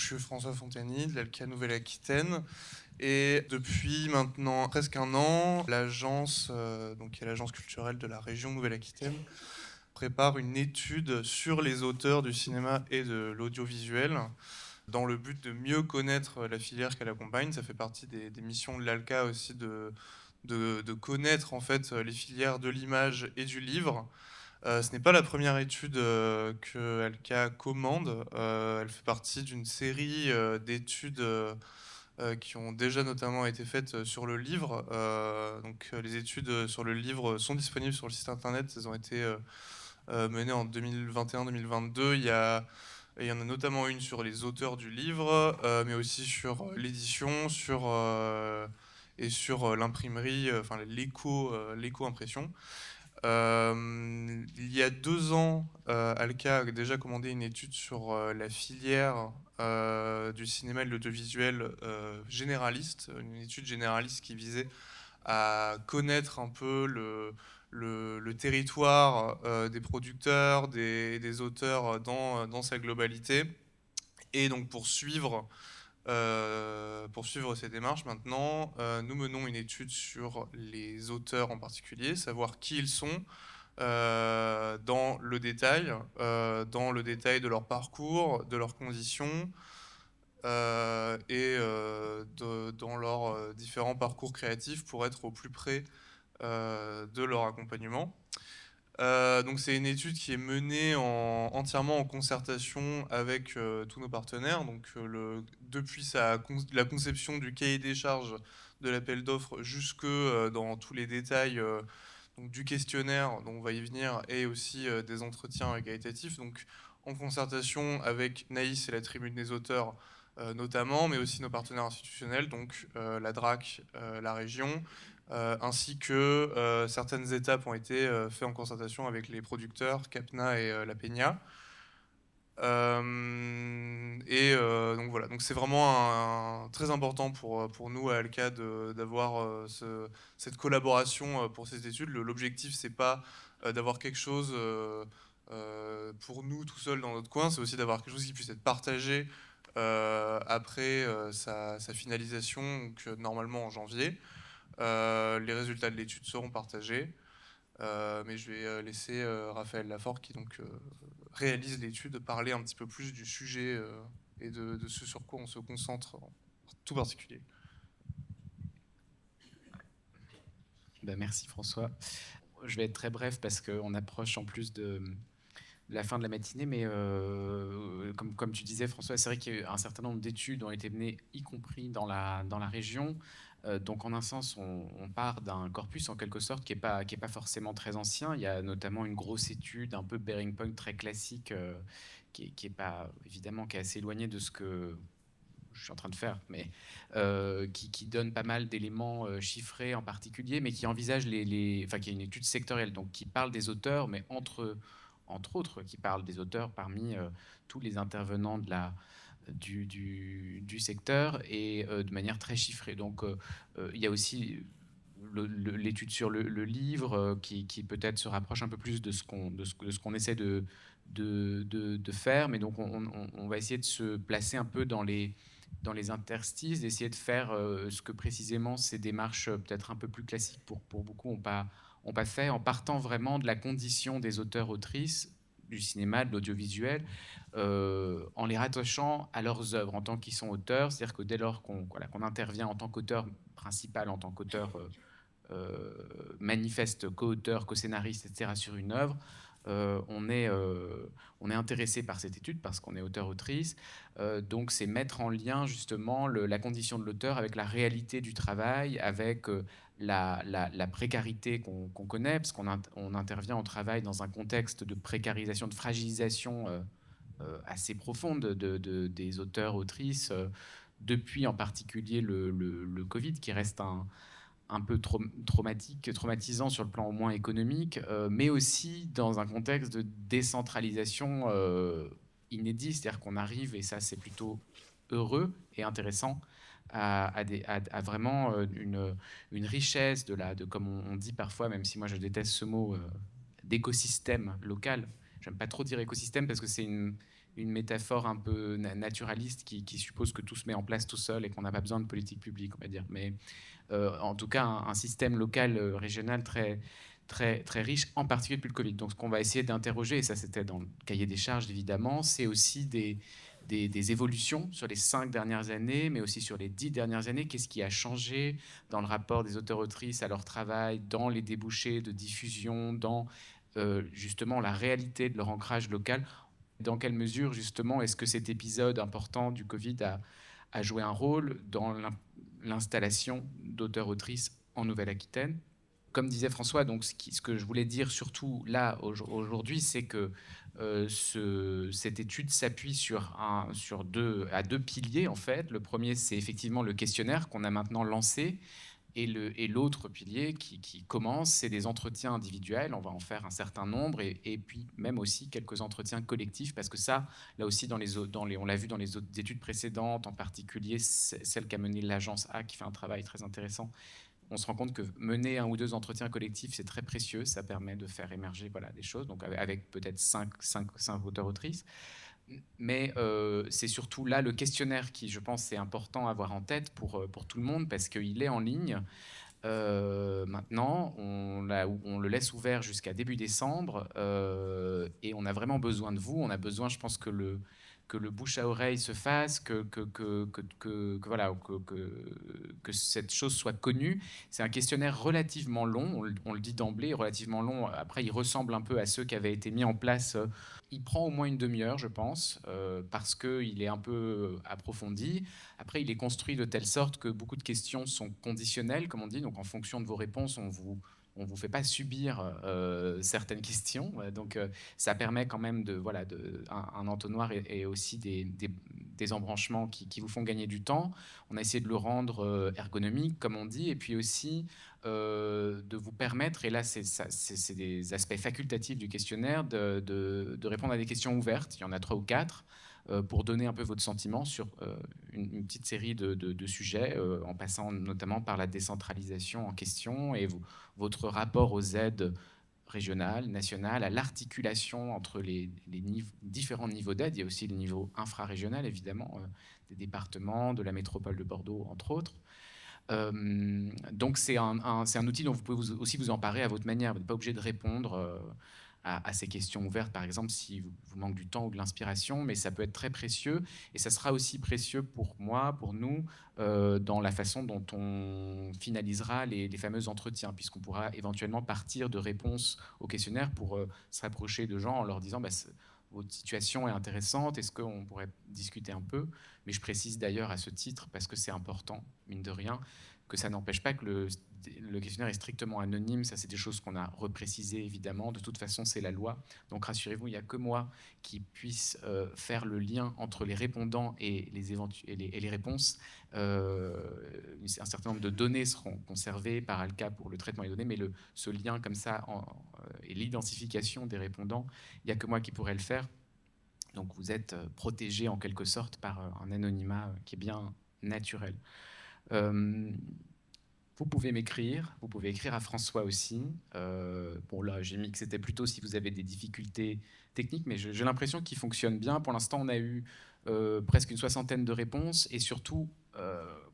je suis François Fontany de l'ALCA Nouvelle-Aquitaine. Et depuis maintenant presque un an, l'agence, qui est l'agence culturelle de la région Nouvelle-Aquitaine, prépare une étude sur les auteurs du cinéma et de l'audiovisuel dans le but de mieux connaître la filière qu'elle accompagne. Ça fait partie des missions de l'ALCA aussi de connaître en fait les filières de l'image et du livre. Ce n'est pas la première étude que ALCA commande. Elle fait partie d'une série d'études qui ont déjà notamment été faites sur le livre. Les études sur le livre sont disponibles sur le site internet. Elles ont été menées en 2021-2022. Il y en a notamment une sur les auteurs du livre, mais aussi sur l'édition, et sur l'imprimerie, l'éco-impression. Il y a 2 ans, Alka a déjà commandé une étude sur la filière du cinéma et de l'audiovisuel généraliste, une étude généraliste qui visait à connaître un peu le territoire des producteurs, des auteurs dans sa globalité. Et donc pour suivre ces démarches maintenant, nous menons une étude sur les auteurs en particulier, savoir qui ils sont dans le détail de leur parcours, de leurs conditions dans leurs différents parcours créatifs pour être au plus près de leur accompagnement. Donc c'est une étude qui est menée entièrement en concertation avec tous nos partenaires. Depuis la conception du cahier des charges de l'appel d'offres jusque dans tous les détails donc du questionnaire dont on va y venir et aussi des entretiens qualitatifs. Donc en concertation avec Naïs et la Tribune des auteurs notamment, mais aussi nos partenaires institutionnels, donc la DRAC, la région, ainsi que certaines étapes ont été faites en concertation avec les producteurs, Capna et La Peña. Donc voilà, donc c'est vraiment très important pour nous à Alka d'avoir cette collaboration pour ces études. L'objectif, c'est pas d'avoir quelque chose pour nous tout seul dans notre coin, c'est aussi d'avoir quelque chose qui puisse être partagé après sa finalisation, donc normalement en janvier. Les résultats de l'étude seront partagés, mais je vais laisser Raphaël Lafort, qui donc réalise l'étude, parler un petit peu plus du sujet et de ce sur quoi on se concentre en tout particulier. Merci François. Je vais être très bref parce qu'on approche en plus de la fin de la matinée, mais comme tu disais François, c'est vrai qu'un certain nombre d'études ont été menées, y compris dans la région. Donc en un sens, on part d'un corpus en quelque sorte qui est pas forcément très ancien. Il y a notamment une grosse étude, un peu bearing point très classique, qui est pas évidemment qui est assez éloignée de ce que je suis en train de faire, mais qui donne pas mal d'éléments chiffrés en particulier, mais qui envisage enfin qui est une étude sectorielle, donc qui parle des auteurs, mais entre autres, qui parle des auteurs parmi tous les intervenants du secteur et de manière très chiffrée. Donc il y a aussi l'étude sur le livre qui peut-être se rapproche un peu plus de ce qu'on essaie de faire, mais donc on va essayer de se placer un peu dans les interstices, d'essayer de faire ce que précisément ces démarches peut-être un peu plus classiques pour beaucoup ont pas fait, en partant vraiment de la condition des auteurs-autrices du cinéma, de l'audiovisuel, en les rattachant à leurs œuvres en tant qu'ils sont auteurs. C'est-à-dire que dès lors qu'on intervient en tant qu'auteur principal, en tant qu'auteur manifeste, co-auteur, co-scénariste, etc., sur une œuvre, on est intéressé par cette étude parce qu'on est auteur-autrice. Donc c'est mettre en lien justement la condition de l'auteur avec la réalité du travail, avec la précarité qu'on connaît, parce qu'on intervient, on travaille dans un contexte de précarisation, de fragilisation assez profonde des auteurs-autrices, depuis en particulier le Covid, qui reste un peu traumatisant sur le plan au moins économique, mais aussi dans un contexte de décentralisation inédit, c'est-à-dire qu'on arrive, et ça c'est plutôt heureux et intéressant, à vraiment une richesse comme on dit parfois, même si moi je déteste ce mot, d'écosystème local. J'aime pas trop dire écosystème parce que une métaphore un peu naturaliste qui suppose que tout se met en place tout seul et qu'on n'a pas besoin de politique publique, on va dire. Mais en tout cas, un système local, régional très, très, très riche, en particulier depuis le Covid. Donc ce qu'on va essayer d'interroger, et ça c'était dans le cahier des charges évidemment, c'est aussi des évolutions sur les 5 dernières années, mais aussi sur les 10 dernières années. Qu'est-ce qui a changé dans le rapport des auteurs-autrices à leur travail, dans les débouchés de diffusion, dans justement la réalité de leur ancrage local. Dans quelle mesure, justement, est-ce que cet épisode important du Covid a joué un rôle dans l'installation d'auteurs-autrices en Nouvelle-Aquitaine? Comme disait François, donc ce que je voulais dire surtout là aujourd'hui, c'est que cette étude s'appuie à deux piliers en fait. Le premier, c'est effectivement le questionnaire qu'on a maintenant lancé. Et l'autre pilier qui commence, c'est des entretiens individuels. On va en faire un certain nombre et puis même aussi quelques entretiens collectifs parce que ça, là aussi, on l'a vu dans les autres études précédentes, en particulier celle qu'a menée l'agence A qui fait un travail très intéressant. On se rend compte que mener 1 ou 2 entretiens collectifs, c'est très précieux. Ça permet de faire émerger des choses, donc avec peut-être 5 auteurs-autrices. Mais c'est surtout là le questionnaire qui, je pense, est important à avoir en tête pour tout le monde parce qu'il est en ligne. Maintenant, on le laisse ouvert jusqu'à début décembre et on a vraiment besoin de vous. On a besoin, je pense, que le bouche à oreille se fasse, que cette chose soit connue. C'est un questionnaire relativement long, on le dit d'emblée, relativement long. Après, il ressemble un peu à ceux qui avaient été mis en place. Il prend au moins une demi-heure, je pense, parce qu'il est un peu approfondi. Après, il est construit de telle sorte que beaucoup de questions sont conditionnelles, comme on dit. Donc, en fonction de vos réponses, on vous fait pas subir certaines questions. Donc, ça permet quand même un entonnoir et aussi des embranchements qui vous font gagner du temps. On a essayé de le rendre ergonomique, comme on dit, et puis aussi de vous permettre, et là c'est des aspects facultatifs du questionnaire, de répondre à des questions ouvertes. Il y en a 3 ou 4 pour donner un peu votre sentiment sur une petite série de sujets, en passant notamment par la décentralisation en question et votre rapport aux aides régionales, nationales, à l'articulation entre les différents niveaux d'aide. Il y a aussi le niveau infrarégional, évidemment, des départements, de la métropole de Bordeaux, entre autres. Donc c'est un outil dont vous pouvez aussi vous emparer à votre manière. Vous n'êtes pas obligé de répondre à ces questions ouvertes, par exemple, si vous manque du temps ou de l'inspiration, mais ça peut être très précieux, et ça sera aussi précieux pour moi, pour nous, dans la façon dont on finalisera les fameux entretiens, puisqu'on pourra éventuellement partir de réponses au questionnaire pour se rapprocher de gens en leur disant votre situation est intéressante, est-ce qu'on pourrait discuter un peu? Mais je précise d'ailleurs à ce titre, parce que c'est important, mine de rien, que ça n'empêche pas que le questionnaire est strictement anonyme. Ça, c'est des choses qu'on a reprécisées, évidemment. De toute façon, c'est la loi. Donc, rassurez-vous, il n'y a que moi qui puisse faire le lien entre les répondants et les réponses. Un certain nombre de données seront conservées par ALCA pour le traitement des données, mais ce lien comme ça et l'identification des répondants, il n'y a que moi qui pourrais le faire. Donc, vous êtes protégé en quelque sorte par un anonymat qui est bien naturel. Vous pouvez m'écrire, vous pouvez écrire à François aussi. Bon là, j'ai mis que c'était plutôt si vous avez des difficultés techniques, mais j'ai l'impression qu'il fonctionne bien. Pour l'instant, on a eu presque une 60aine de réponses et surtout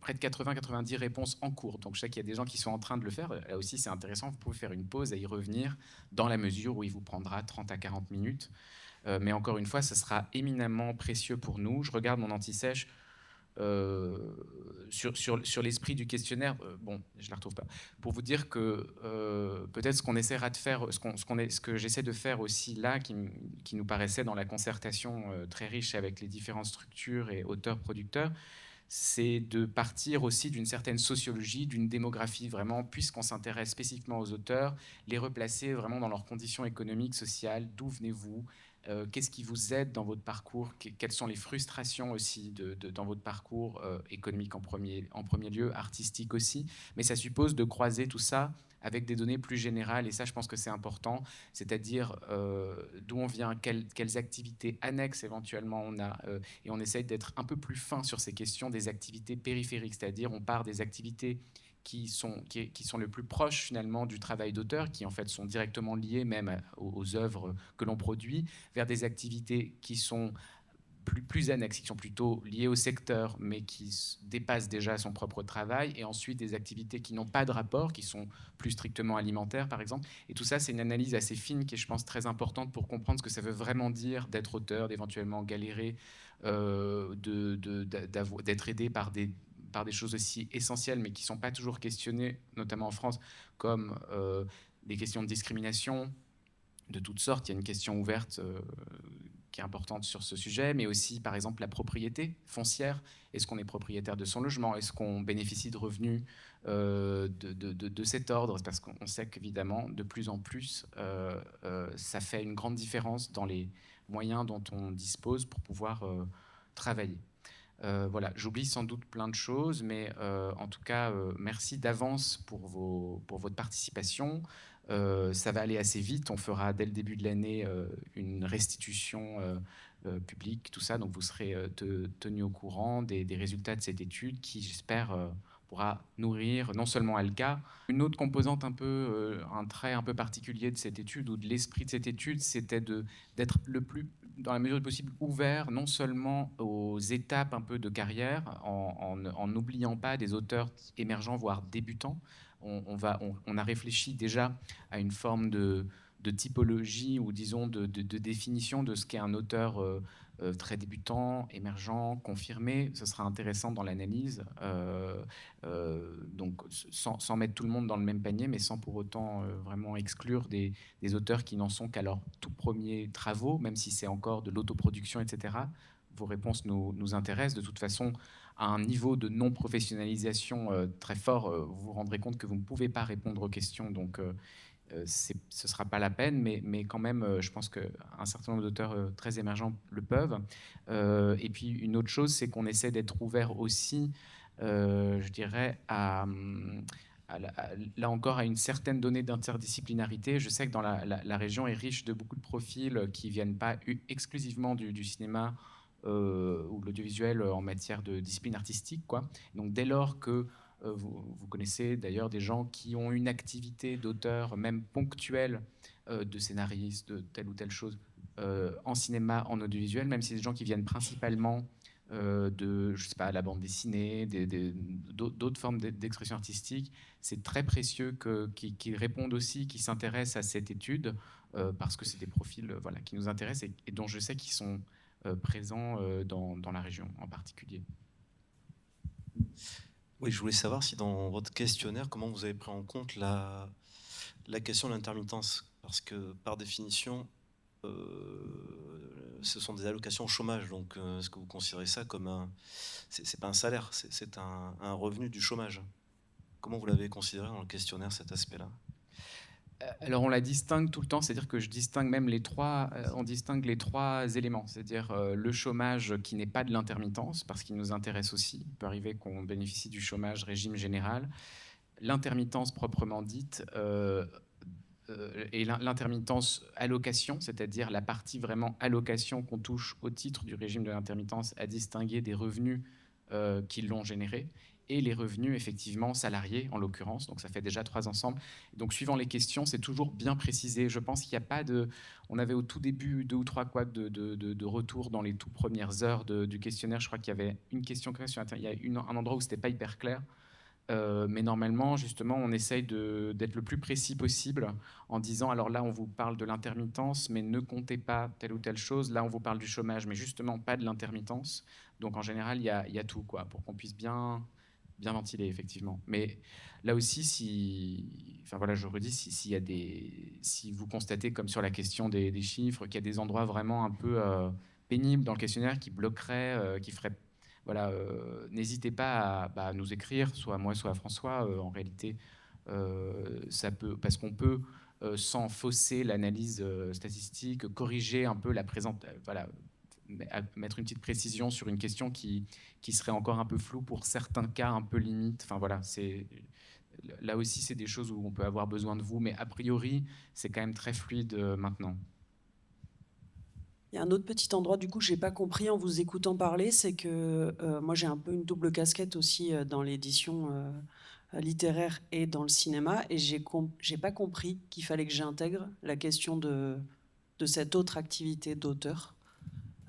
près de 80-90 réponses en cours. Donc je sais qu'il y a des gens qui sont en train de le faire. Là aussi, c'est intéressant, vous pouvez faire une pause et y revenir dans la mesure où il vous prendra 30 à 40 minutes. Mais encore une fois, ça sera éminemment précieux pour nous. Je regarde mon anti-sèche. Sur l'esprit du questionnaire, bon, je ne la retrouve pas. Pour vous dire que peut-être ce qu'on essaiera de faire, ce que j'essaie de faire aussi là, qui nous paraissait dans la concertation très riche avec les différentes structures et auteurs-producteurs, c'est de partir aussi d'une certaine sociologie, d'une démographie vraiment, puisqu'on s'intéresse spécifiquement aux auteurs, les replacer vraiment dans leurs conditions économiques, sociales, d'où venez-vous, qu'est-ce qui vous aide dans votre parcours, quelles sont les frustrations aussi dans votre parcours économique en premier lieu, artistique aussi, mais ça suppose de croiser tout ça avec des données plus générales, et ça je pense que c'est important, c'est-à-dire d'où on vient, quelles activités annexes éventuellement on a, et on essaye d'être un peu plus fin sur ces questions des activités périphériques, c'est-à-dire on part des activités qui sont les plus proches finalement du travail d'auteur, qui en fait sont directement liées même aux œuvres que l'on produit, vers des activités qui sont plus annexes, qui sont plutôt liées au secteur, mais qui dépassent déjà son propre travail, et ensuite des activités qui n'ont pas de rapport, qui sont plus strictement alimentaires, par exemple. Et tout ça, c'est une analyse assez fine qui est, je pense, très importante pour comprendre ce que ça veut vraiment dire d'être auteur, d'éventuellement galérer, d'être aidé par des choses aussi essentielles, mais qui ne sont pas toujours questionnées, notamment en France, comme des questions de discrimination de toutes sortes. Il y a une question ouverte qui est importante sur ce sujet, mais aussi, par exemple, la propriété foncière. Est-ce qu'on est propriétaire de son logement? Est-ce qu'on bénéficie de revenus de cet ordre? Parce qu'on sait qu'évidemment, de plus en plus, ça fait une grande différence dans les moyens dont on dispose pour pouvoir travailler. Voilà, j'oublie sans doute plein de choses, mais en tout cas, merci d'avance pour votre participation. Ça va aller assez vite. On fera dès le début de l'année une restitution publique, tout ça. Donc vous serez tenus au courant des résultats de cette étude qui, j'espère, pourra nourrir non seulement Alka. Une autre composante un trait un peu particulier de cette étude ou de l'esprit de cette étude, c'était d'être le plus, dans la mesure du possible, ouvert non seulement aux étapes un peu de carrière, en n'oubliant pas des auteurs émergents, voire débutants. On a réfléchi déjà à une forme de typologie ou disons de définition de ce qu'est un auteur très débutant, émergent, confirmé. Ce sera intéressant dans l'analyse, donc sans mettre tout le monde dans le même panier, mais sans pour autant vraiment exclure des auteurs qui n'en sont qu'à leurs tout premiers travaux, même si c'est encore de l'autoproduction, etc. Vos réponses nous intéressent. De toute façon, à un niveau de non-professionnalisation très fort, vous vous rendrez compte que vous ne pouvez pas répondre aux questions, donc ce ne sera pas la peine, mais quand même, je pense qu'un certain nombre d'auteurs très émergents le peuvent. Et puis une autre chose, c'est qu'on essaie d'être ouvert aussi, je dirais, là encore, à une certaine donnée d'interdisciplinarité. Je sais que dans la région est riche de beaucoup de profils qui ne viennent pas exclusivement du cinéma ou de l'audiovisuel en matière de discipline artistique, quoi. Donc dès lors que vous connaissez d'ailleurs des gens qui ont une activité d'auteur, même ponctuelle, de scénariste, de telle ou telle chose, en cinéma, en audiovisuel, même si c'est des gens qui viennent principalement de, je sais pas, la bande dessinée, d'autres formes d'expression artistique. C'est très précieux qu'ils répondent aussi, qu'ils s'intéressent à cette étude, parce que c'est des profils voilà, qui nous intéressent et dont je sais qu'ils sont présents dans la région en particulier. Oui, je voulais savoir si dans votre questionnaire, comment vous avez pris en compte la question de l'intermittence, parce que par définition, ce sont des allocations au chômage, donc est-ce que vous considérez ça comme c'est pas un salaire, c'est un revenu du chômage? Comment vous l'avez considéré dans le questionnaire, cet aspect-là? Alors on la distingue tout le temps, c'est-à-dire que je distingue même on distingue les trois éléments, c'est-à-dire le chômage qui n'est pas de l'intermittence, parce qu'il nous intéresse aussi. Il peut arriver qu'on bénéficie du chômage régime général. L'intermittence proprement dite, et l'intermittence allocation, c'est-à-dire la partie vraiment allocation qu'on touche au titre du régime de l'intermittence, à distinguer des revenus qui l'ont généré, et les revenus effectivement salariés en l'occurrence, donc ça fait déjà 3 ensembles. Donc suivant les questions, c'est toujours bien précisé. Je pense qu'il n'y a pas de... On avait au tout début 2 ou 3 couacs de retour dans les toutes premières heures du questionnaire. Je crois qu'il y avait une question sur Internet, il y a un endroit où c'était pas hyper clair. Mais normalement, justement, on essaye d'être le plus précis possible en disant, alors là, on vous parle de l'intermittence, mais ne comptez pas telle ou telle chose. Là, on vous parle du chômage, mais justement pas de l'intermittence. Donc, en général, il y a tout, quoi, pour qu'on puisse bien ventiler, effectivement. Mais là aussi, enfin voilà, je redis, si vous constatez, comme sur la question des chiffres, qu'il y a des endroits vraiment un peu pénibles dans le questionnaire qui bloqueraient, qui feraient... Voilà, n'hésitez pas à nous écrire, soit à moi, soit à François. En réalité, ça peut, parce qu'on peut, sans fausser l'analyse statistique, corriger un peu la présente... voilà, mettre une petite précision sur une question qui serait encore un peu floue pour certains cas un peu limite. Enfin voilà, là aussi c'est des choses où on peut avoir besoin de vous, mais a priori c'est quand même très fluide maintenant. Il y a un autre petit endroit du coup que j'ai pas compris en vous écoutant parler, c'est que moi j'ai un peu une double casquette aussi dans l'édition littéraire et dans le cinéma, et j'ai pas compris qu'il fallait que j'intègre la question de cette autre activité d'auteur.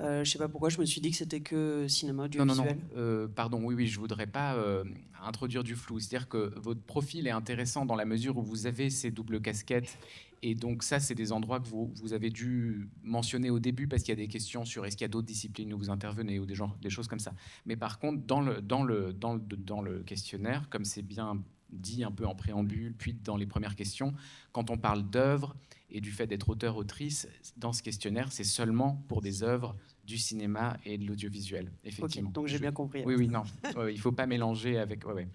Je sais pas pourquoi je me suis dit que c'était que cinéma Non, non, audiovisuel. non. Pardon, oui, je voudrais pas introduire du flou. C'est-à-dire que votre profil est intéressant dans la mesure où vous avez ces doubles casquettes. Et donc ça, c'est des endroits que vous avez dû mentionner au début parce qu'il y a des questions sur est-ce qu'il y a d'autres disciplines où vous intervenez ou des choses comme ça. Mais par contre, dans le questionnaire, comme c'est bien dit un peu en préambule, puis dans les premières questions, quand on parle d'œuvres et du fait d'être auteur-autrice, dans ce questionnaire, c'est seulement pour des œuvres du cinéma et de l'audiovisuel, effectivement. Ok, donc j'ai bien compris. Oui, non. Il ne faut pas mélanger avec... Ouais.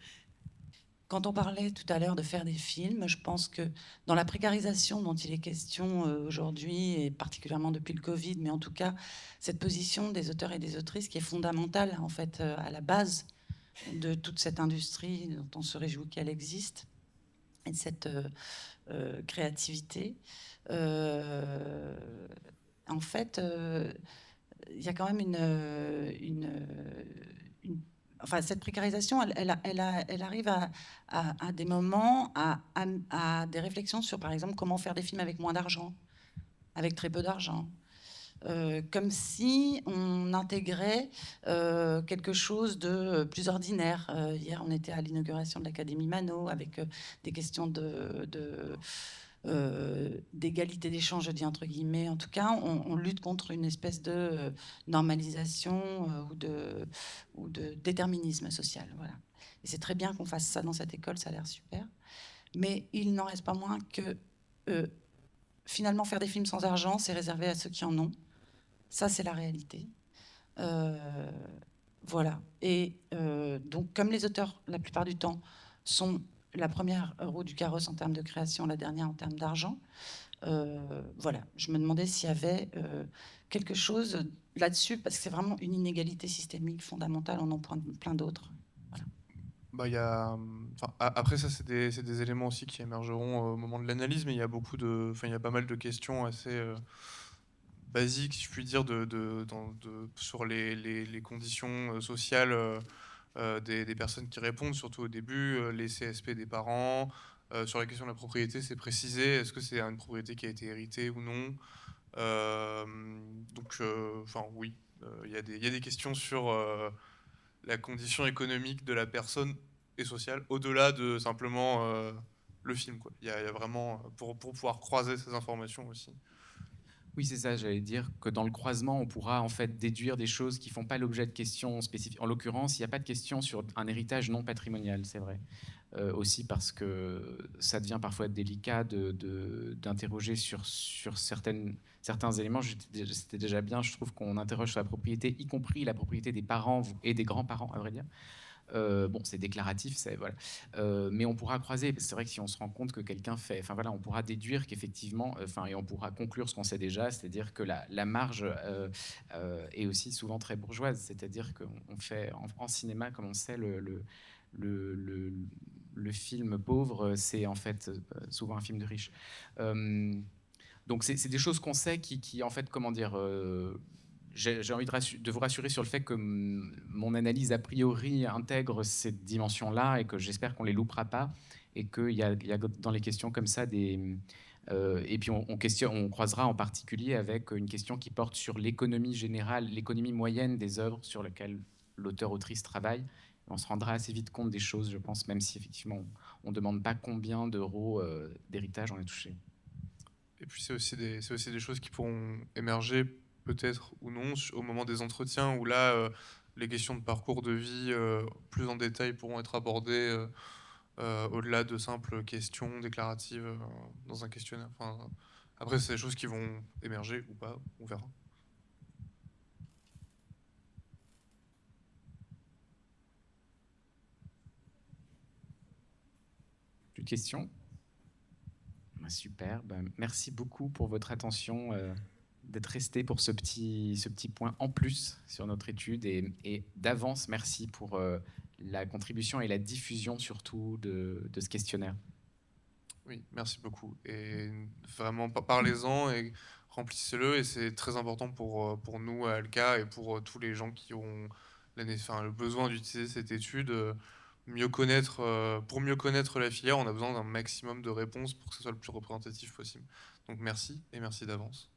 Quand on parlait tout à l'heure de faire des films, je pense que dans la précarisation dont il est question aujourd'hui, et particulièrement depuis le Covid, mais en tout cas, cette position des auteurs et des autrices qui est fondamentale, en fait, à la base de toute cette industrie dont on se réjouit qu'elle existe, et de cette créativité. En fait, il y a quand même enfin, cette précarisation, elle arrive à des moments, à des réflexions sur, par exemple, comment faire des films avec moins d'argent, avec très peu d'argent. Comme si on intégrait quelque chose de plus ordinaire. Hier, on était à l'inauguration de l'Académie Manot avec des questions d'égalité des chances, je dis entre guillemets. En tout cas, on lutte contre une espèce de normalisation ou de déterminisme social. Voilà. Et c'est très bien qu'on fasse ça dans cette école, ça a l'air super. Mais il n'en reste pas moins que finalement, faire des films sans argent, c'est réservé à ceux qui en ont. Ça, c'est la réalité. Voilà. Et donc, comme les auteurs, la plupart du temps, sont la première roue du carrosse en termes de création, la dernière en termes d'argent, voilà. Je me demandais s'il y avait quelque chose là-dessus, parce que c'est vraiment une inégalité systémique fondamentale, on en pointe plein d'autres. Voilà. Après, ça, c'est des éléments aussi qui émergeront au moment de l'analyse, mais il y a il y a pas mal de questions assez basiques, si je puis dire, sur les conditions sociales des personnes qui répondent, surtout au début, les CSP des parents. Sur la question de la propriété, c'est précisé. Est-ce que c'est une propriété qui a été héritée ou non? Oui, il y a des questions sur la condition économique de la personne et sociale, au-delà de simplement le film, quoi. Il y a vraiment, pour pouvoir croiser ces informations aussi. Oui, c'est ça, j'allais dire que dans le croisement, on pourra en fait déduire des choses qui ne font pas l'objet de questions spécifiques. En l'occurrence, il n'y a pas de question sur un héritage non patrimonial, c'est vrai. Aussi parce que ça devient parfois délicat d'interroger sur certains éléments. C'était déjà bien, je trouve qu'on interroge sur la propriété, y compris la propriété des parents et des grands-parents, à vrai dire. Bon, c'est déclaratif, voilà. Mais on pourra croiser. C'est vrai que si on se rend compte que quelqu'un fait, enfin voilà, on pourra déduire qu'effectivement, et on pourra conclure ce qu'on sait déjà, c'est-à-dire que la marge est aussi souvent très bourgeoise. C'est-à-dire qu'on fait en cinéma, comme on sait, le film pauvre, c'est en fait souvent un film de riche. Donc c'est des choses qu'on sait qui en fait, comment dire. J'ai envie de vous rassurer sur le fait que mon analyse a priori intègre cette dimension-là et que j'espère qu'on ne les loupera pas et qu'il y a dans les questions comme ça et puis on croisera en particulier avec une question qui porte sur l'économie générale, l'économie moyenne des œuvres sur lesquelles l'auteur-autrice travaille. On se rendra assez vite compte des choses, je pense, même si effectivement on ne demande pas combien d'euros d'héritage on a touché. Et puis c'est aussi des choses qui pourront émerger peut-être ou non au moment des entretiens où là les questions de parcours de vie plus en détail pourront être abordées au-delà de simples questions déclaratives dans un questionnaire. Après c'est des choses qui vont émerger ou pas, on verra. Plus de questions? Super, merci beaucoup pour votre attention, d'être resté pour ce petit point en plus sur notre étude et d'avance, merci pour la contribution et la diffusion surtout de ce questionnaire. Oui, merci beaucoup. Et vraiment, parlez-en et remplissez-le. Et c'est très important pour nous à Alka et pour tous les gens qui ont le besoin d'utiliser cette étude. Pour mieux connaître la filière, on a besoin d'un maximum de réponses pour que ce soit le plus représentatif possible. Donc merci et merci d'avance.